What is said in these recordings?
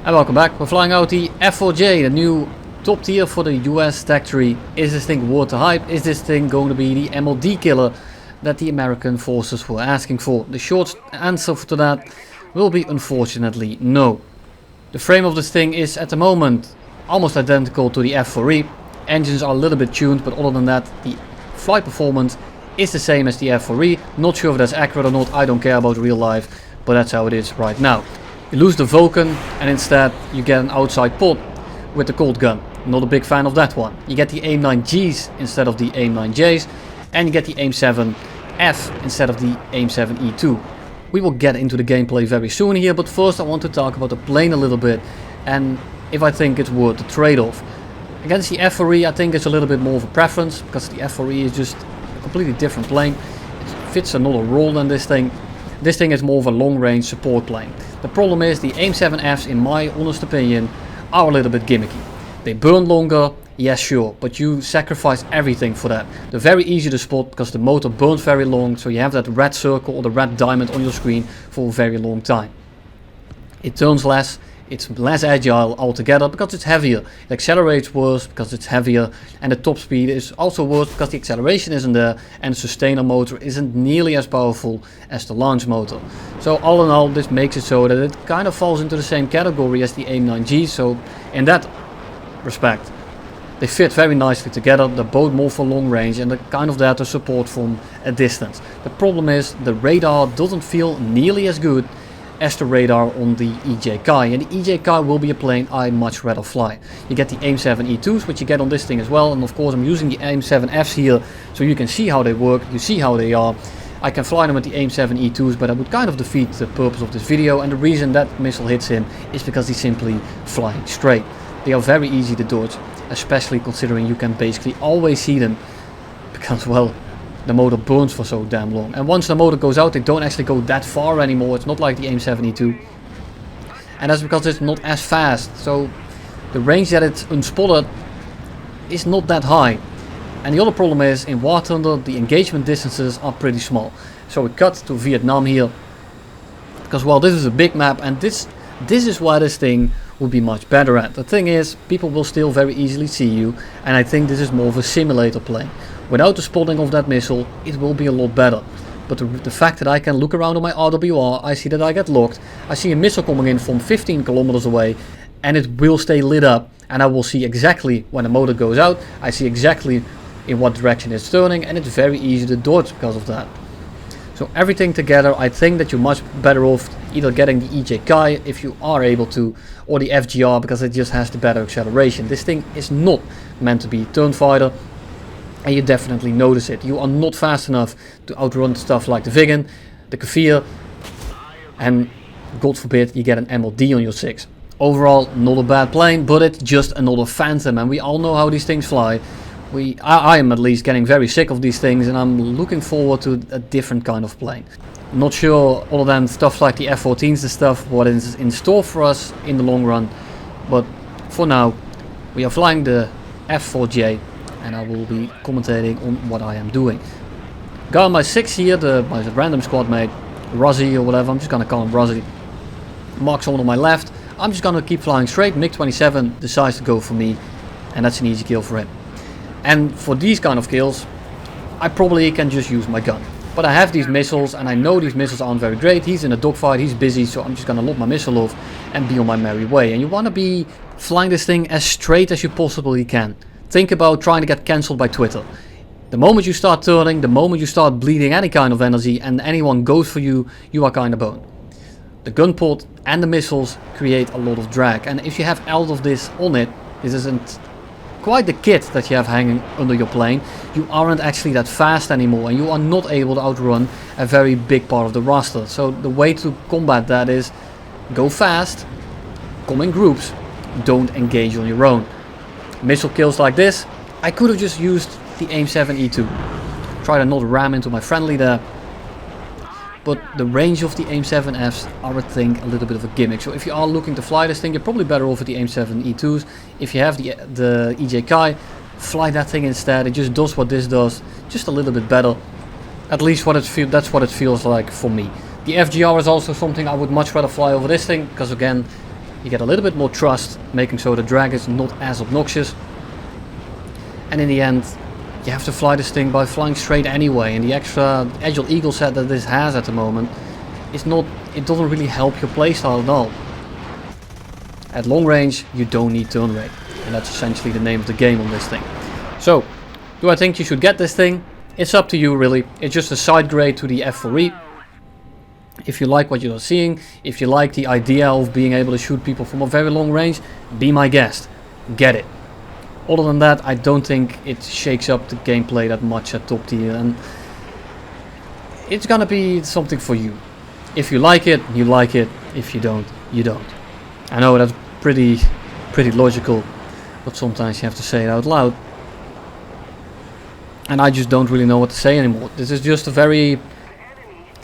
And welcome back. We're flying out the F-4J, the new top tier for the US tech tree. Is this thing worth the hype? Is this thing going to be the MLD killer that the American forces were asking for? The short answer to that will be unfortunately no. The frame of this thing is at the moment almost identical to the F-4E. Engines are a little bit tuned, but other than that the flight performance is the same as the F-4E. Not sure if that's accurate or not, I don't care about real life, but that's how it is right now. You lose the Vulcan and instead you get an outside pod with the Colt gun. Not a big fan of that one. You get the AIM-9Gs instead of the AIM-9Js, and you get the AIM-7F instead of the AIM-7E2. We will get into the gameplay very soon here, but first I want to talk about the plane a little bit and if I think it's worth the trade-off. Against the F-4E I think it's a little bit more of a preference, because the F-4E is just a completely different plane. It fits another role than this thing. This thing is more of a long-range support plane. The problem is the AIM-7Fs, in my honest opinion, are a little bit gimmicky. They burn longer, yes sure, but you sacrifice everything for that. They're very easy to spot because the motor burns very long, so you have that red circle or the red diamond on your screen for a very long time. It turns less. It's less agile altogether because it's heavier. It accelerates worse because it's heavier, and the top speed is also worse because the acceleration isn't there and the sustainer motor isn't nearly as powerful as the launch motor. So all in all, this makes it so that it kind of falls into the same category as the AIM-9G. So in that respect, they fit very nicely together. They're both more for long range and they're kind of there to support from a distance. The problem is the radar doesn't feel nearly as good as the radar on the EJ Kai, and the EJ Kai will be a plane I much rather fly. You get the AIM-7E2s, which you get on this thing as well, and of course I'm using the AIM-7Fs here so you can see how they work, you see how they are. I can fly them with the AIM-7E2s, but that would kind of defeat the purpose of this video, and the reason that missile hits him is because he's simply flying straight. They are very easy to dodge, especially considering you can basically always see them, because well, the motor burns for so damn long, and once the motor goes out they don't actually go that far anymore. It's not like the AIM-7E2, and that's because it's not as fast, so the range that it's unspotted is not that high. And the other problem is in War Thunder the engagement distances are pretty small. So we cut to Vietnam here, because well, this is a big map and this is why this thing would be much better at. The thing is, people will still very easily see you, and I think this is more of a simulator plane. Without the spotting of that missile, it will be a lot better. But the fact that I can look around on my RWR, I see that I get locked, I see a missile coming in from 15 kilometers away, and it will stay lit up, and I will see exactly when the motor goes out, I see exactly in what direction it's turning, and it's very easy to dodge because of that. So everything together, I think that you're much better off either getting the EJ Kai if you are able to, or the FGR, because it just has the better acceleration. This thing is not meant to be a turn fighter, and you definitely notice it. You are not fast enough to outrun stuff like the Viggen, the Kafir, and God forbid you get an MLD on your 6. Overall, not a bad plane, but it's just another Phantom, and we all know how these things fly. I am at least getting very sick of these things, and I'm looking forward to a different kind of plane. Not sure, other than stuff like the F-14s and stuff, what is in store for us in the long run, but for now we are flying the F-4J, and I will be commentating on what I am doing. Got my 6 here, my random squad mate, Rozzy or whatever, I'm just gonna call him Rozzy. Mark someone on my left, I'm just gonna keep flying straight. MiG-27 decides to go for me, and that's an easy kill for him. And for these kind of kills, I probably can just use my gun. But I have these missiles, and I know these missiles aren't very great. He's in a dogfight, he's busy, so I'm just gonna lock my missile off and be on my merry way. And you wanna be flying this thing as straight as you possibly can. Think about trying to get cancelled by Twitter. The moment you start turning, the moment you start bleeding any kind of energy and anyone goes for you, you are kind of boned. The gun pod and the missiles create a lot of drag, and if you have all of this on it, this isn't quite the kit that you have hanging under your plane, you aren't actually that fast anymore, and you are not able to outrun a very big part of the roster. So the way to combat that is go fast, come in groups, don't engage on your own. Missile kills like this, I could have just used the AIM-7E2. Try to not ram into my friendly there. But the range of the AIM-7Fs are, I think, a little bit of a gimmick. So if you are looking to fly this thing, you're probably better off with the AIM-7E2s. If you have the EJ Kai, fly that thing instead. It just does what this does, just a little bit better. At least that's what it feels like for me. The FGR is also something I would much rather fly over this thing, because again, You get a little bit more trust, making so the drag is not as obnoxious. And in the end, you have to fly this thing by flying straight anyway. And the extra Agile Eagle set that this has at the moment is not, it doesn't really help your playstyle at all. At long range, you don't need turn rate. And that's essentially the name of the game on this thing. So, do I think you should get this thing? It's up to you really. It's just a side grade to the F-4E. If you like what you're seeing, if you like the idea of being able to shoot people from a very long range, be my guest. Get it. Other than that, I don't think it shakes up the gameplay that much at top tier, and it's gonna be something for you. If you like it, you like it. If you don't, you don't. I know that's pretty logical, but sometimes you have to say it out loud. And I just don't really know what to say anymore. This is just a very...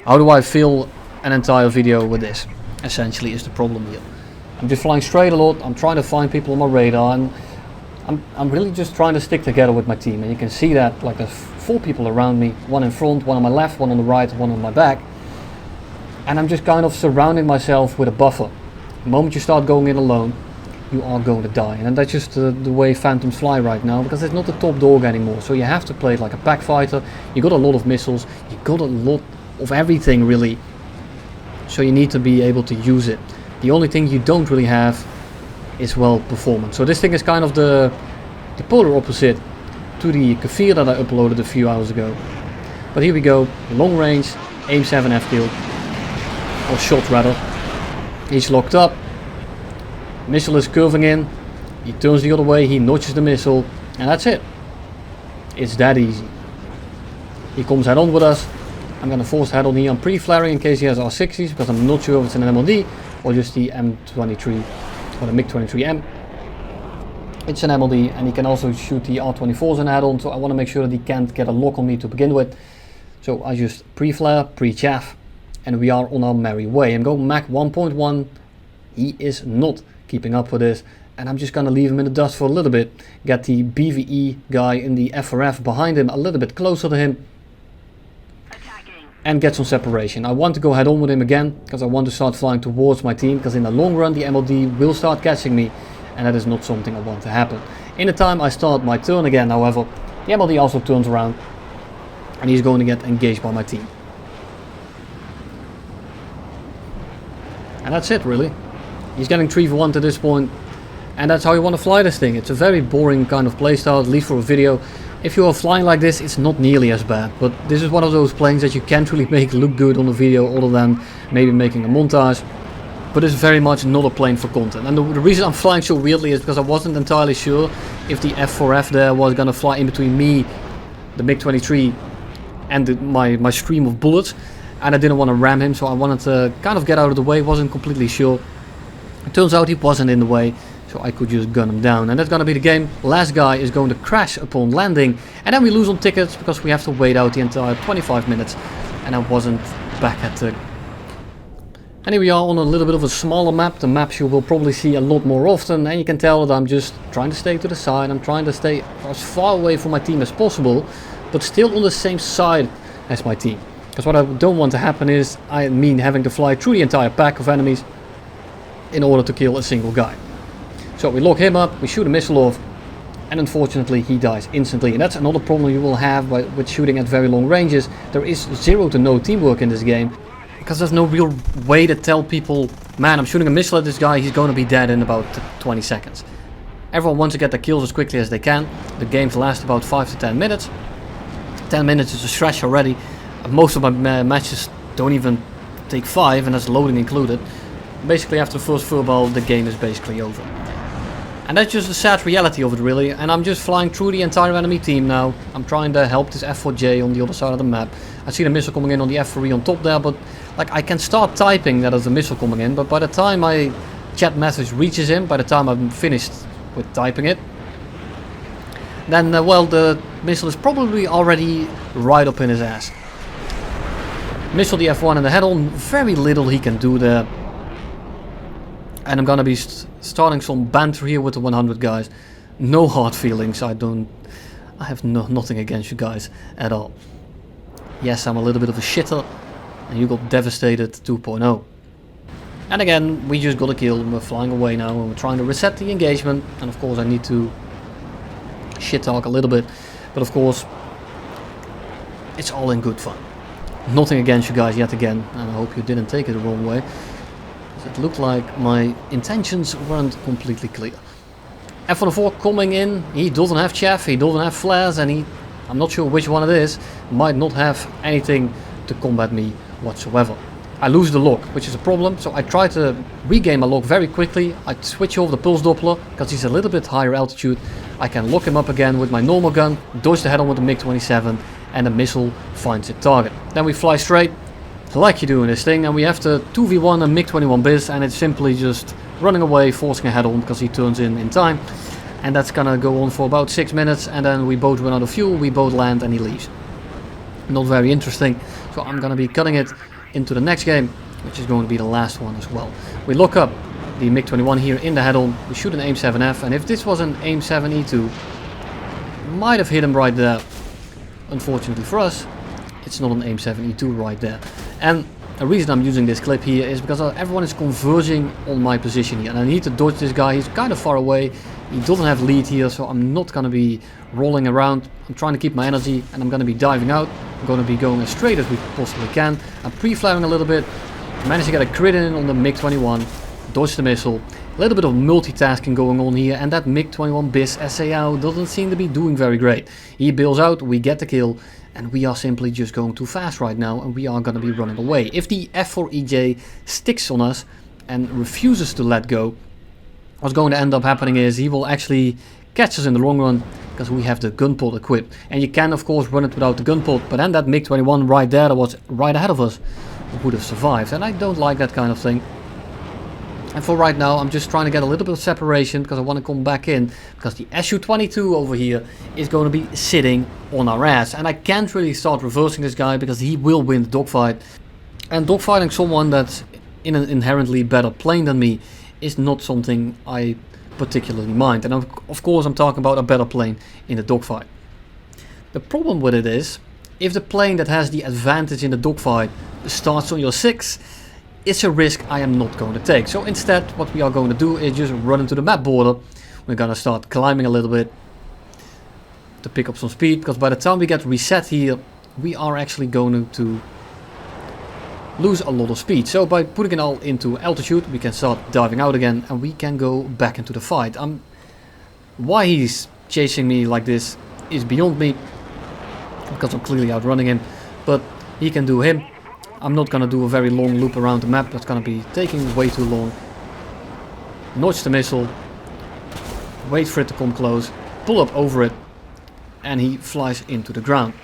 How do I fill an entire video with this? Essentially is the problem here. I'm just flying straight a lot. I'm trying to find people on my radar, and I'm really just trying to stick together with my team. And you can see that, like, there's 4 people around me. 1 in front, 1 on my left, 1 on the right, 1 on my back. And I'm just kind of surrounding myself with a buffer. The moment you start going in alone, you are going to die. And that's just the way Phantoms fly right now, because it's not the top dog anymore. So you have to play it like a pack fighter. You got a lot of missiles. You got a lot of everything really. So you need to be able to use it. The only thing you don't really have is, well, performance. So this thing is kind of the polar opposite to the Kafir that I uploaded a few hours ago. But here we go. Long range, aim 7 F-kill. Or shot rather. He's locked up. Missile is curving in. He turns the other way, he notches the missile, and that's it. It's that easy. He comes head on with us. I'm gonna force head on here. I'm pre-flaring in case he has R60s, because I'm not sure if it's an MLD or just the M23 or the MiG-23M. It's an MLD, and he can also shoot the R24s in head-on, so I want to make sure that he can't get a lock on me to begin with. So I just pre-flare, pre-chaff, and we are on our merry way. I'm going Mach 1.1. He is not keeping up with this, and I'm just gonna leave him in the dust for a little bit. Get the BVE guy in the F4F behind him, a little bit closer to him, and get some separation. I want to go head on with him again, because I want to start flying towards my team, because in the long run the MLD will start catching me, and that is not something I want to happen. In the time I start my turn again, however, the MLD also turns around, and he's going to get engaged by my team. And that's it really. He's getting 3-for-1 to this point, and that's how you want to fly this thing. It's a very boring kind of playstyle, at least for a video. If you are flying like this, it's not nearly as bad, but this is one of those planes that you can't really make look good on a video other than maybe making a montage. But it's very much not a plane for content. And the reason I'm flying so weirdly is because I wasn't entirely sure if the F4F there was going to fly in between me, the MiG-23, and my stream of bullets. And I didn't want to ram him, so I wanted to kind of get out of the way, wasn't completely sure. It turns out he wasn't in the way, so I could just gun him down. And that's gonna be the game. Last guy is going to crash upon landing, and then we lose on tickets because we have to wait out the entire 25 minutes. And I wasn't back at the... And here we are on a little bit of a smaller map. The maps you will probably see a lot more often, and you can tell that I'm just trying to stay to the side. I'm trying to stay as far away from my team as possible, but still on the same side as my team. Because what I don't want to happen is, I mean, having to fly through the entire pack of enemies in order to kill a single guy. So we lock him up, we shoot a missile off, and unfortunately he dies instantly. And that's another problem you will have with shooting at very long ranges. There is 0 to no teamwork in this game, because there's no real way to tell people, man, I'm shooting a missile at this guy, he's going to be dead in about 20 seconds. Everyone wants to get their kills as quickly as they can. The games last about 5 to 10 minutes. 10 minutes is a stretch already. Most of my matches don't even take 5, and that's loading included. Basically after the first furball the game is basically over. And that's just the sad reality of it really, and I'm just flying through the entire enemy team now. I'm trying to help this F-4J on the other side of the map. I see the missile coming in on the F-4E on top there, but like I can start typing that there's a missile coming in, but by the time my chat message reaches him, by the time I'm finished with typing it, then well, the missile is probably already right up in his ass. Missile the F1 in the head-on, very little he can do there. And I'm gonna be starting some banter here with the 100 guys. No hard feelings, I have nothing against you guys at all. Yes, I'm a little bit of a shitter, and you got devastated 2.0. And again, we just got a kill and we're flying away now and we're trying to reset the engagement. And of course I need to shit talk a little bit, but of course it's all in good fun. Nothing against you guys yet again, and I hope you didn't take it the wrong way. It looked like my intentions weren't completely clear. F-4J coming in, he doesn't have chaff, he doesn't have flares, and I'm not sure which one it is, might not have anything to combat me whatsoever. I lose the lock, which is a problem, so I try to regain my lock very quickly. I switch off the pulse Doppler, because he's a little bit higher altitude. I can lock him up again with my normal gun, dodge the head-on with the MiG-27, and the missile finds its target. Then we fly straight, like you do in this thing, and we have to 2v1 a MiG-21 bis, and it's simply just running away, forcing a head-on, because he turns in time. And that's gonna go on for about 6 minutes, and then we both run out of fuel, we both land, and he leaves. Not very interesting, so I'm gonna be cutting it into the next game, which is going to be the last one as well. We look up the MiG-21 here in the head-on, we shoot an AIM-7F, and if this was an AIM-7E2, might have hit him right there. Unfortunately for us, it's not an AIM-7E2 right there. And the reason I'm using this clip here is because everyone is converging on my position here, and I need to dodge this guy. He's kind of far away, he doesn't have lead here, so I'm not going to be rolling around. I'm trying to keep my energy, and I'm going to be diving out. I'm going to be going as straight as we possibly can. I'm pre-flaring a little bit, managed to get a crit in on the MiG-21, dodge the missile. A little bit of multitasking going on here, and that MiG-21 bis SAO doesn't seem to be doing very great. He bails out, we get the kill, and we are simply just going too fast right now, and we are going to be running away. If the F-4J sticks on us and refuses to let go, what's going to end up happening is he will actually catch us in the long run, because we have the gun pod equipped. And you can of course run it without the gun pod, but then that MiG-21 right there that was right ahead of us would have survived, and I don't like that kind of thing. And for right now I'm just trying to get a little bit of separation, because I want to come back in, because the Su-22 over here is going to be sitting on our ass, and I can't really start reversing this guy because he will win the dogfight. And dogfighting someone that's in an inherently better plane than me is not something I particularly mind, and of course I'm talking about a better plane in the dogfight. The problem with it is, if the plane that has the advantage in the dogfight starts on your 6, it's a risk I am not going to take. So instead what we are going to do is just run into the map border. We're going to start climbing a little bit to pick up some speed, because by the time we get reset here we are actually going to lose a lot of speed. So by putting it all into altitude we can start diving out again, and we can go back into the fight. Why he's chasing me like this is beyond me, because I'm clearly outrunning him, but he can do him. I'm not gonna do a very long loop around the map, that's gonna be taking way too long. Notch the missile, wait for it to come close, pull up over it, and he flies into the ground.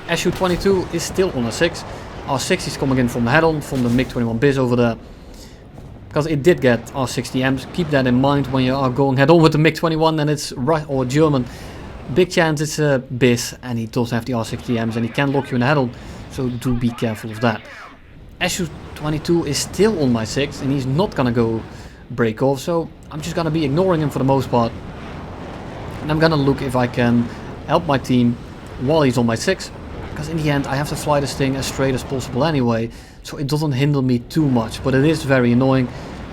Su-22 is still on a 6. R60 is coming in from the head-on, from the MiG-21 bis over there, because it did get R60Ms. Keep that in mind when you are going head-on with the MiG-21 and it's Russian or German. Big chance it's a bis, and he does have the R60Ms and he can lock you in the head-on, so do be careful of that. Su-22 is still on my 6 and he's not gonna go break off, so I'm just gonna be ignoring him for the most part, and I'm gonna look if I can help my team while he's on my 6. Because in the end I have to fly this thing as straight as possible anyway, so it doesn't hinder me too much, but it is very annoying.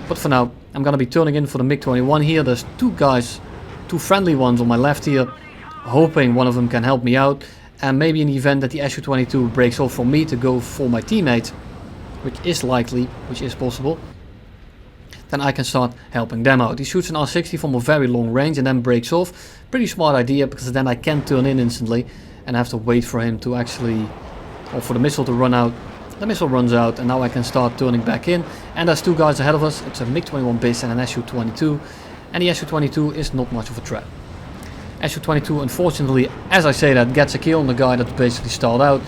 But for now I'm gonna be turning in for the MiG-21 here. There's two guys, two friendly ones on my left here, hoping one of them can help me out, and maybe in the event that the Su-22 breaks off from me to go for my teammates, which is likely, which is possible, then I can start helping them out. He shoots an R60 from a very long range and then breaks off. Pretty smart idea, because then I can turn in instantly and have to wait for him to actually, or for the missile to run out. The missile runs out and now I can start turning back in, and there's two guys ahead of us. It's a MiG-21 bis and an Su-22, and the Su-22 is not much of a threat. Su-22 unfortunately, as I say that, gets a kill on the guy that basically stalled out,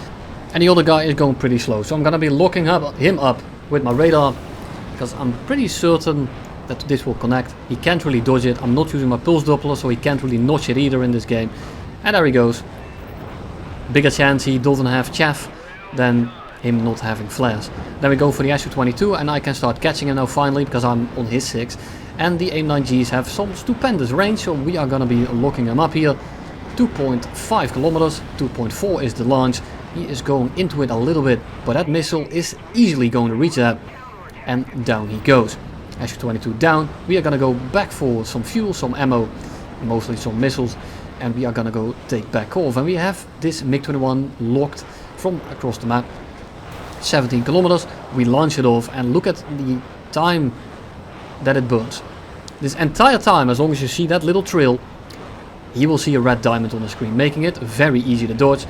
and the other guy is going pretty slow, so I'm gonna be locking him up with my radar, because I'm pretty certain that this will connect. He can't really dodge it. I'm not using my pulse Doppler, so he can't really notch it either in this game, and there he goes. Bigger chance he doesn't have chaff than him not having flares. Then we go for the Su-22 and I can start catching him now finally, because I'm on his 6. And the AIM-9Gs have some stupendous range, so we are gonna be locking him up here. 2.5 kilometers, 2.4 is the launch. He is going into it a little bit, but that missile is easily going to reach that. and down he goes. F-22 down. We are gonna go back for some fuel, some ammo, mostly some missiles, and we are gonna go take back off. And we have this MiG-21 locked from across the map, 17 kilometers. We launch it off and look at the time that it burns. This entire time, as long as you see that little trail, you will see a red diamond on the screen, making it very easy to dodge.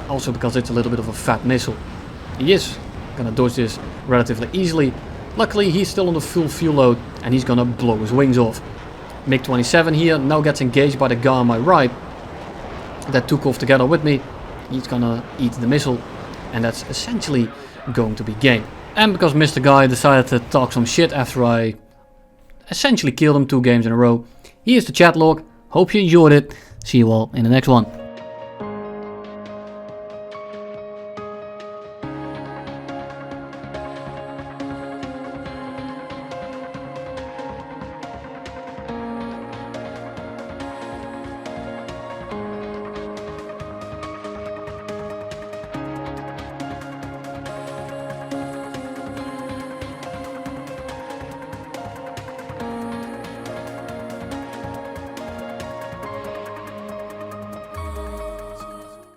Also because it's a little bit of a fat missile. He is gonna dodge this relatively easily. Luckily he's still on the full fuel load and he's gonna blow his wings off. MiG-27 here now gets engaged by the guy on my right that took off together with me. He's gonna eat the missile and that's essentially going to be game. And because Mr. Guy decided to talk some shit after I essentially killed him 2 games in a row, here's the chat log. Hope you enjoyed it. See you all in the next one.